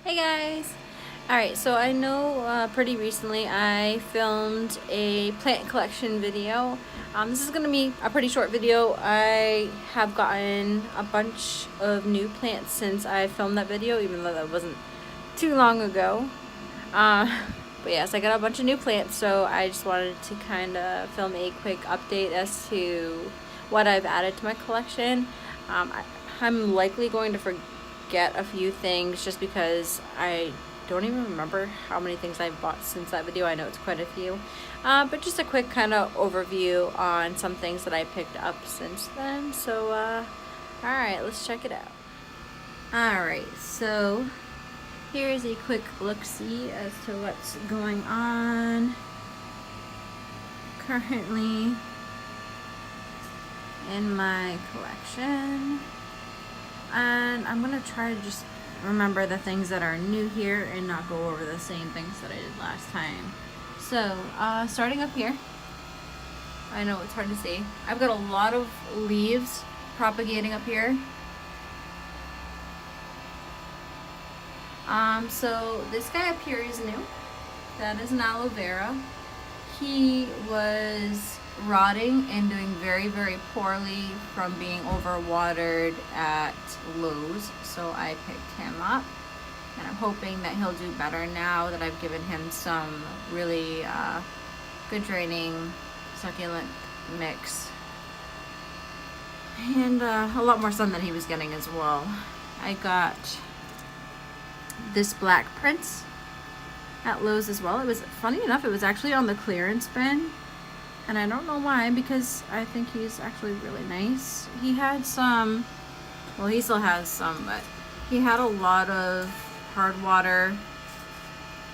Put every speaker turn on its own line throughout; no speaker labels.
Hey guys! Alright, so I know pretty recently I filmed a plant collection video. This is going to be a pretty short video. I have gotten a bunch of new plants since I filmed that video, even though that wasn't too long ago. But yes, I got a bunch of new plants, so I just wanted to kind of film a quick update as to what I've added to my collection. I'm likely going to forget a few things just because I don't even remember how many things I've bought since that video. I know it's quite a few. But just a quick kind of overview on some things that I picked up since then. So, alright, let's check it out. Alright, so here's a quick look-see as to what's going on currently in my collection. And I'm going to try to just remember the things that are new here and not go over the same things that I did last time. So, starting up here, I know it's hard to see. I've got a lot of leaves propagating up here. So this guy up here is new. That is an aloe vera. He was rotting and doing very, very poorly from being overwatered at Lowe's, so I picked him up, and I'm hoping that he'll do better now that I've given him some really good draining succulent mix and a lot more sun than he was getting as well. I got this Black Prince at Lowe's as well. It was, funny enough, it was actually on the clearance bin. And I don't know why, because I think he's actually really nice. He had some, well, he still has some, but he had a lot of hard water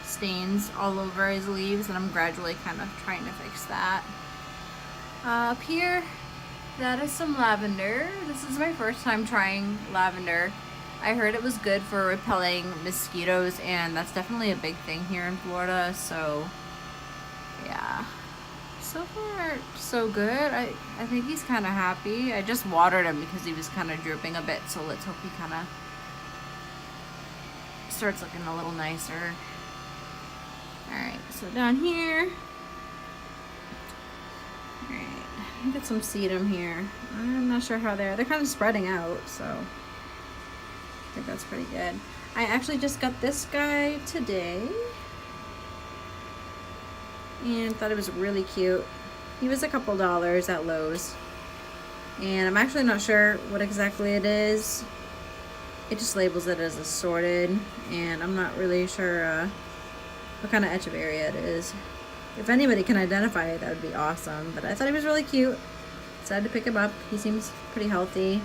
stains all over his leaves, and I'm gradually kind of trying to fix that. Up here, that is some lavender. This is my first time trying lavender. I heard it was good for repelling mosquitoes, and that's definitely a big thing here in Florida, so yeah. So far, so good. I think he's kind of happy. I just watered him because he was kind of drooping a bit, so let's hope he kind of starts looking a little nicer. Alright, so down here, alright, I got some sedum here. I'm not sure how they're kind of spreading out, so I think that's pretty good. I actually just got this guy today and thought it was really cute. He was a couple dollars at Lowe's, and I'm actually not sure what exactly it is. It just labels it as assorted, and I'm not really sure what kind of echeveria it is. If anybody can identify it, that would be awesome. But I thought he was really cute. Decided to pick him up. He seems pretty healthy.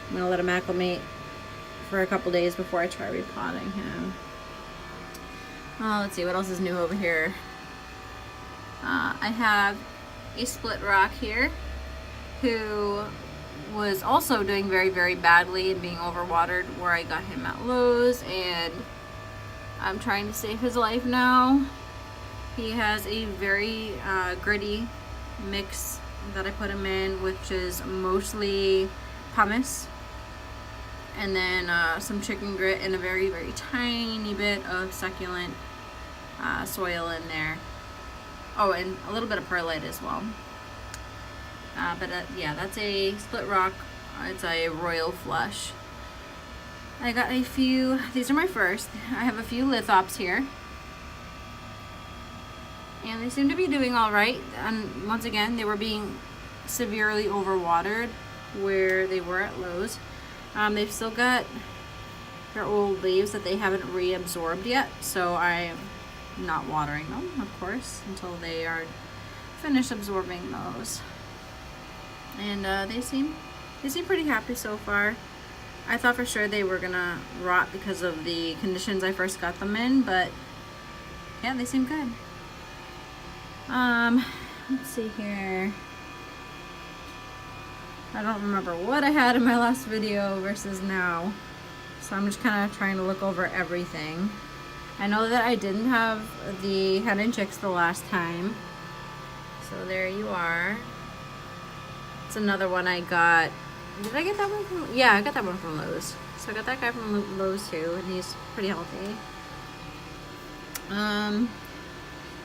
I'm gonna let him acclimate for a couple days before I try repotting him. Oh, let's see what else is new over here. I have a split rock here who was also doing very, very badly and being overwatered where I got him at Lowe's, and I'm trying to save his life now. He has a very gritty mix that I put him in, which is mostly pumice and then some chicken grit and a very, very tiny bit of succulent soil in there. Oh, and a little bit of perlite as well. Yeah, that's a split rock. It's a royal flush. I got a few, these are my first. I have a few lithops here. And they seem to be doing all right. And once again, they were being severely overwatered where they were at Lowe's. They've still got their old leaves that they haven't reabsorbed yet, so I'm not watering them, of course, until they are finished absorbing those. And they seem pretty happy so far. I thought for sure they were gonna rot because of the conditions I first got them in, but yeah, they seem good. Let's see here. I don't remember what I had in my last video versus now, so I'm just kind of trying to look over everything. I know that I didn't have the hen and chicks the last time, so there you are. It's another one I got. Did I get that one from? Yeah, I got that one from Lowe's. So I got that guy from Lowe's too, and he's pretty healthy.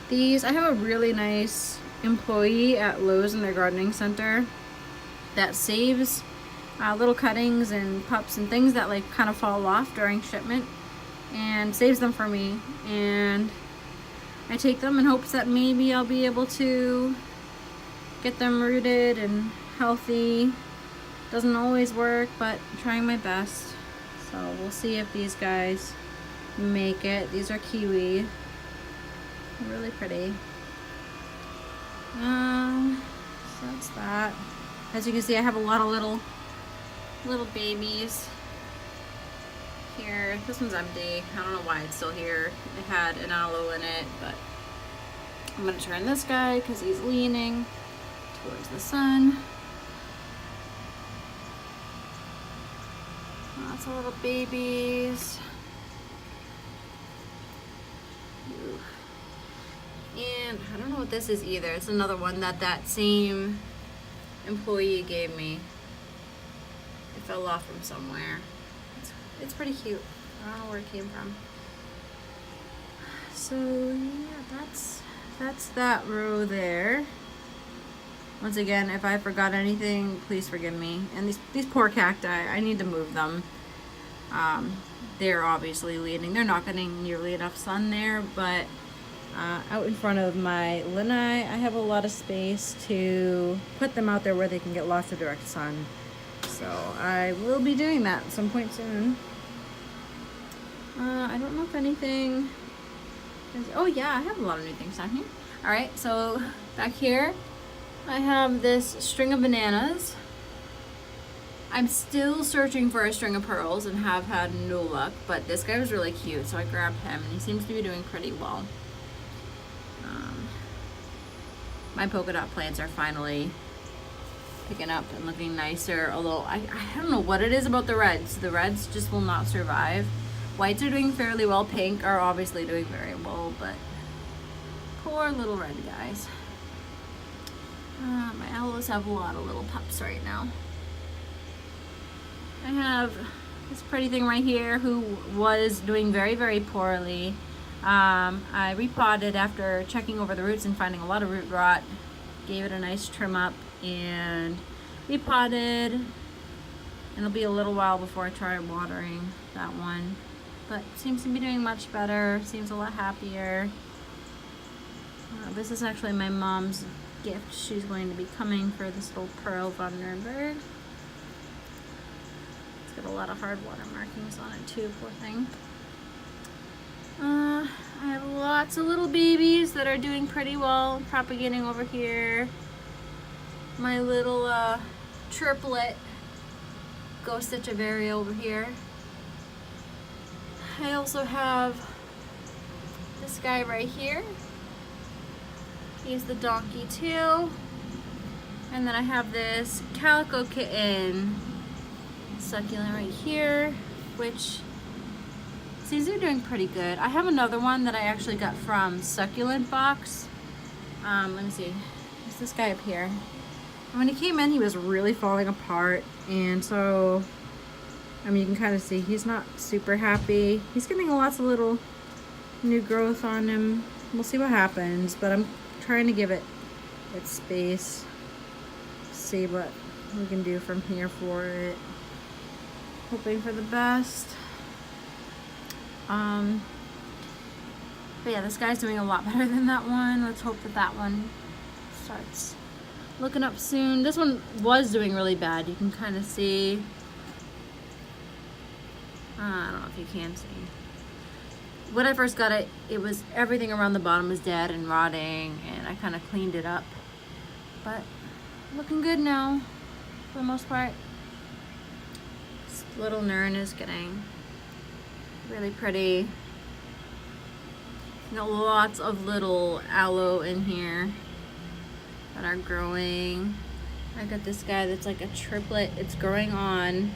These, I have a really nice employee at Lowe's in their gardening center that saves little cuttings and pups and things that like kind of fall off during shipment, and saves them for me, and I take them in hopes that maybe I'll be able to get them rooted and healthy. Doesn't always work, but I'm trying my best. So we'll see if these guys make it. These are kiwi. They're really pretty. So that's that. As you can see, I have a lot of little babies here. This one's empty. I don't know why it's still here. It had an aloe in it, but I'm gonna turn this guy because he's leaning towards the sun. Lots of little babies. Ooh. And I don't know what this is either. It's another one that same employee gave me. It fell off from somewhere. It's pretty cute. I don't know where it came from. So yeah, that's that row there. Once again, if I forgot anything, please forgive me. And these poor cacti, I need to move them. They're obviously leaning. They're not getting nearly enough sun there, but out in front of my lanai, I have a lot of space to put them out there where they can get lots of direct sun. So I will be doing that at some point soon. I don't know if anything is, oh yeah, I have a lot of new things down here. All right, so back here, I have this string of bananas. I'm still searching for a string of pearls and have had no luck, but this guy was really cute, so I grabbed him, and he seems to be doing pretty well. My polka dot plants are finally picking up and looking nicer, although I don't know what it is about the reds. The reds just will not survive. Whites are doing fairly well. Pink are obviously doing very well, but poor little red guys. My aloes have a lot of little pups right now. I have this pretty thing right here who was doing very, very poorly. I repotted after checking over the roots and finding a lot of root rot. Gave it a nice trim up and repotted. And it'll be a little while before I try watering that one. But seems to be doing much better. Seems a lot happier. This is actually my mom's gift. She's going to be coming for this little Pearl von Nuremberg. It's got a lot of hard water markings on it too, poor thing. I have lots of little babies that are doing pretty well, propagating over here. My little triplet Ghost Stitchiveria over here. I also have this guy right here. He's the donkey too. And then I have this Calico Kitten succulent right here, which seems to be doing pretty good. I have another one that I actually got from Succulent Box. Let me see. There's this guy up here. And when he came in, he was really falling apart. And so, I mean, you can kind of see he's not super happy. He's getting lots of little new growth on him. We'll see what happens, but I'm trying to give it its space. See what we can do from here for it. Hoping for the best. But yeah, this guy's doing a lot better than that one. Let's hope that that one starts looking up soon. This one was doing really bad. You can kind of see. I don't know if you can see. When I first got it, it was everything around the bottom was dead and rotting, and I kind of cleaned it up. But looking good now, for the most part. This little Nern is getting really pretty. Got lots of little aloe in here that are growing. I got this guy that's like a triplet. It's growing on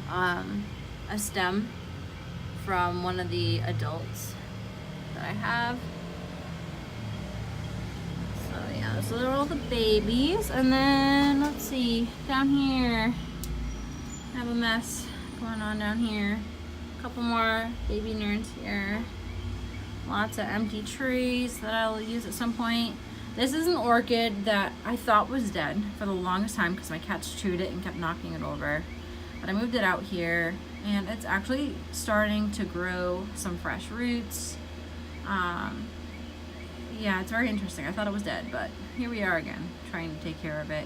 a stem from one of the adults that I have. So yeah, those are all the babies. And then let's see, down here I have a mess. going on down here. A couple more baby nerds here. Lots of empty trees that I'll use at some point. This is an orchid that I thought was dead for the longest time because my cats chewed it and kept knocking it over. But I moved it out here and it's actually starting to grow some fresh roots. Yeah, it's very interesting. I thought it was dead, but here we are again, trying to take care of it.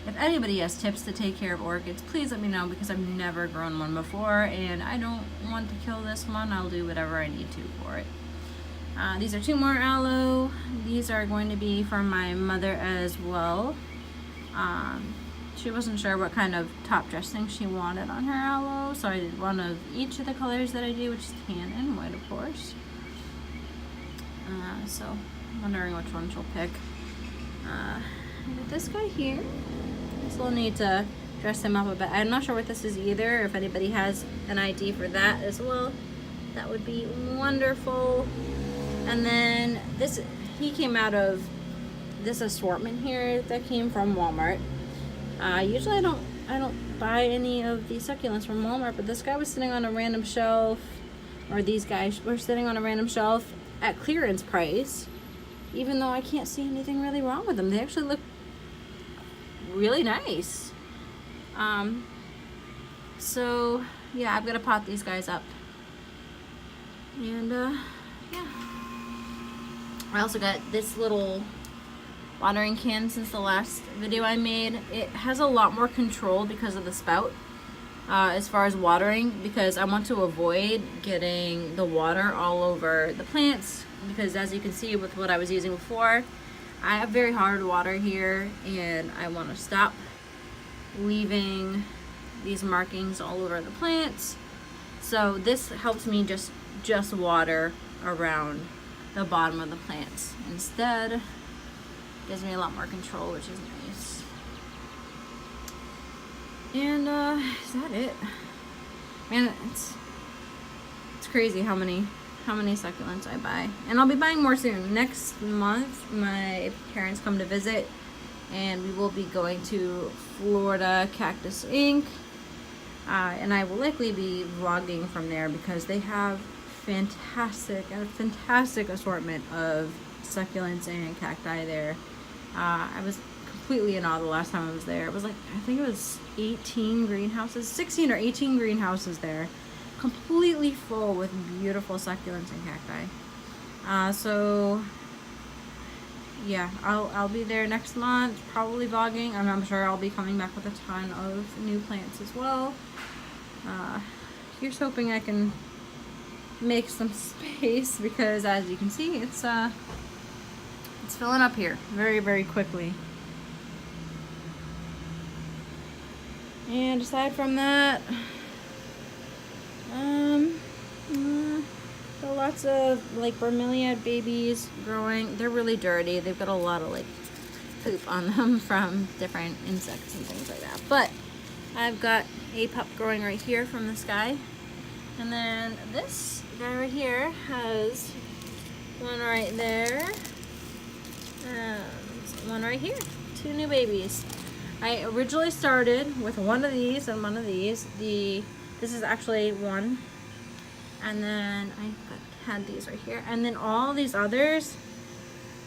If anybody has tips to take care of orchids, please let me know because I've never grown one before and I don't want to kill this one. I'll do whatever I need to for it. These are 2 more aloe. These are going to be from my mother as well. She wasn't sure what kind of top dressing she wanted on her aloe, so I did one of each of the colors that I do, which is tan and white, of course. So I'm wondering which one she'll pick. With this guy here, I still need to dress him up a bit. I'm not sure what this is either. If anybody has an ID for that as well, that would be wonderful. And then this, he came out of this assortment here that came from Walmart. Usually I don't buy any of these succulents from Walmart, but this guy was sitting on a random shelf, or these guys were sitting on a random shelf at clearance price, even though I can't see anything really wrong with them. They actually look really nice. So yeah, I'm gonna pot these guys up. And yeah. I also got this little watering can since the last video I made. It has a lot more control because of the spout as far as watering, because I want to avoid getting the water all over the plants, because as you can see with what I was using before, I have very hard water here and I want to stop leaving these markings all over the plants. So this helps me just water around the bottom of the plants instead. Gives me a lot more control, which is nice. And is that it? Man, it's crazy how many succulents I buy. And I'll be buying more soon. Next month my parents come to visit and we will be going to Florida Cactus Inc. And I will likely be vlogging from there because they have a fantastic assortment of succulents and cacti there. I was completely in awe the last time I was there. It was like, I think it was 18 greenhouses, 16 or 18 greenhouses there, completely full with beautiful succulents and cacti. So yeah, I'll be there next month, probably vlogging, and I'm sure I'll be coming back with a ton of new plants as well. Here's hoping I can make some space, because as you can see, it's filling up here very quickly. And aside from that, got lots of like bromeliad babies growing. They're really dirty. They've got a lot of like poop on them from different insects and things like that. But I've got a pup growing right here from this guy. And then this guy right here has one right there. One right here. 2 new babies. I originally started with one of these and one of these. This is actually one. And then I had these right here. And then all these others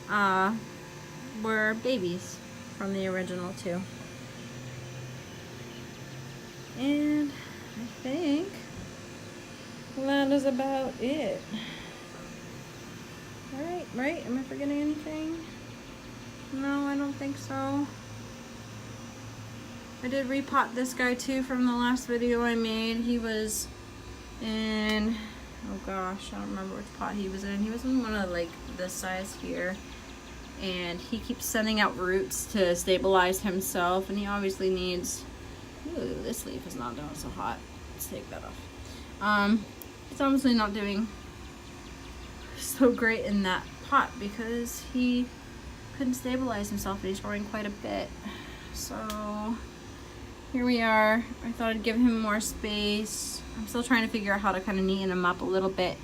were babies from the original 2. And I think that is about it. Alright, right? Am I forgetting anything? No, I don't think so. I did repot this guy too from the last video I made. He was in, oh gosh, I don't remember which pot he was in. He was in one of like this size here. And he keeps sending out roots to stabilize himself, and he obviously needs, ooh, this leaf is not doing so hot. Let's take that off. It's obviously not doing so great in that pot because he couldn't stabilize himself, and he's growing quite a bit. So here we are. I thought I'd give him more space. I'm still trying to figure out how to kind of neaten him up a little bit.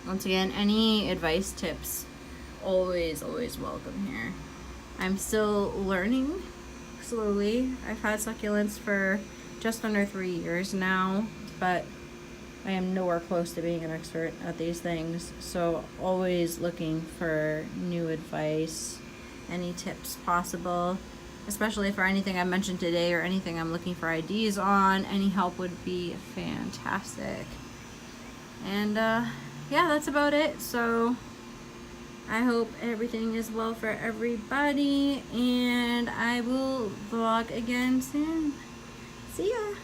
Once again, any advice, tips, always welcome here. I'm still learning slowly. I've had succulents for just under 3 years now, but I am nowhere close to being an expert at these things. So always looking for new advice, any tips possible, especially for anything I mentioned today or anything I'm looking for ideas on. Any help would be fantastic. And yeah, that's about it. So I hope everything is well for everybody, and I will vlog again soon. See ya!